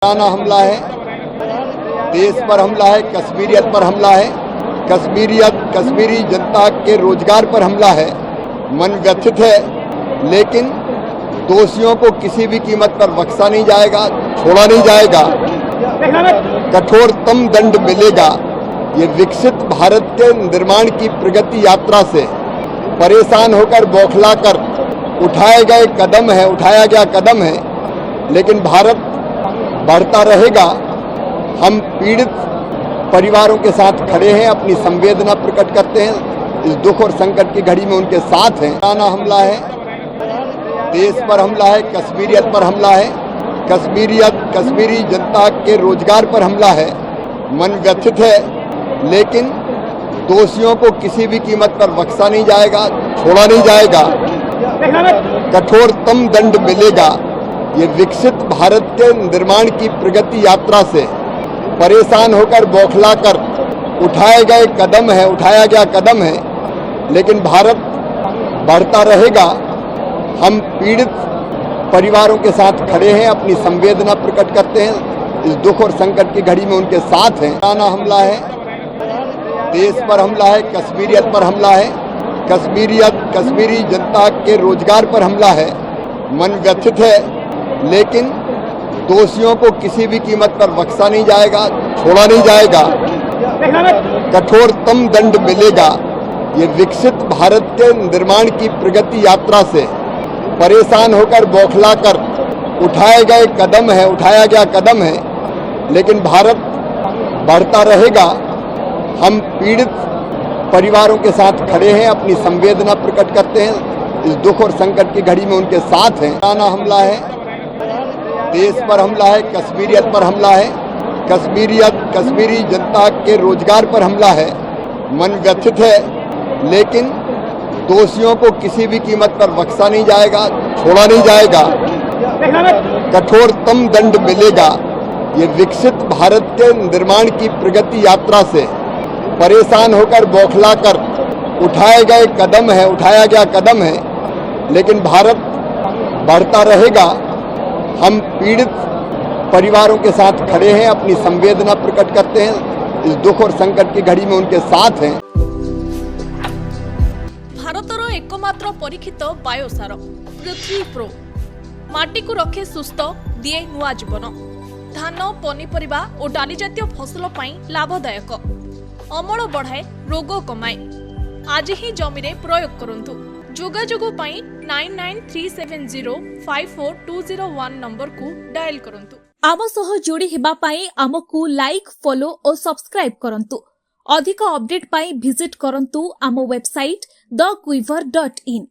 पुराना हमला है, देश पर हमला है, कश्मीरियत पर हमला है, कश्मीरी जनता के रोजगार पर हमला है। मन व्यथित है, लेकिन दोषियों को किसी भी कीमत पर बख्शा नहीं जाएगा, छोड़ा नहीं जाएगा, कठोरतम दंड मिलेगा। ये विकसित भारत के निर्माण की प्रगति यात्रा से परेशान होकर बौखलाकर उठाया गया कदम है, लेकिन भारत बढ़ता रहेगा। हम पीड़ित परिवारों के साथ खड़े हैं, अपनी संवेदना प्रकट करते हैं, इस दुख और संकट की घड़ी में उनके साथ हैं। पुराना हमला है, देश पर हमला है, कश्मीरियत पर हमला है, कश्मीरी जनता के रोजगार पर हमला है। मन व्यथित है, लेकिन दोषियों को किसी भी कीमत पर बख्शा नहीं जाएगा, छोड़ा नहीं जाएगा, कठोरतम दंड मिलेगा। ये विकसित भारत के निर्माण की प्रगति यात्रा से परेशान होकर बौखलाकर उठाया गया कदम है, लेकिन भारत बढ़ता रहेगा। हम पीड़ित परिवारों के साथ खड़े हैं, अपनी संवेदना प्रकट करते हैं, इस दुख और संकट की घड़ी में उनके साथ हैं। पुराना हमला है, देश पर हमला है, कश्मीरियत पर हमला है, कश्मीरी जनता के रोजगार पर हमला है। मन व्यथित है, लेकिन दोषियों को किसी भी कीमत पर बख्शा नहीं जाएगा, छोड़ा नहीं जाएगा, कठोरतम दंड मिलेगा। ये विकसित भारत के निर्माण की प्रगति यात्रा से परेशान होकर बौखलाकर उठाया गया कदम है, लेकिन भारत बढ़ता रहेगा। हम पीड़ित परिवारों के साथ खड़े हैं, अपनी संवेदना प्रकट करते हैं, इस दुख और संकट की घड़ी में उनके साथ हैं। पुराना हमला है, देश पर हमला है, कश्मीरियत पर हमला है, कश्मीरी जनता के रोजगार पर हमला है। मन व्यथित है, लेकिन दोषियों को किसी भी कीमत पर बख्शा नहीं जाएगा, छोड़ा नहीं जाएगा, कठोरतम दंड मिलेगा। ये विकसित भारत के निर्माण की प्रगति यात्रा से परेशान होकर बौखलाकर उठाया गया कदम है, लेकिन भारत बढ़ता रहेगा। हम पीड़ित परिवारों के साथ खड़े हैं, अपनी संवेदना प्रकट करते हैं, इस दुख और संकट की घड़ी में उनके साथ हैं। भारतर एकमात्र परीक्षित बायोसार पृथ्वी प्रो माटी को रखे सुस्थ, दिए नुआ जीवन। धान, पनीपरिबा और डाली जातीय फसल पाई लाभदायक, अमल बढ़ाए, रोग कमाए। आज ही जमी रे प्रयोग करंतु। जोगाजोग पाई 9937054201 नंबर को डायल करंतु। आम सह जोड़ी हेबा पाई आमको लाइक, फॉलो और सब्सक्राइब करंतु। अधिक अपडेट पाई विजिट करंतु आम वेबसाइट thequiver.in।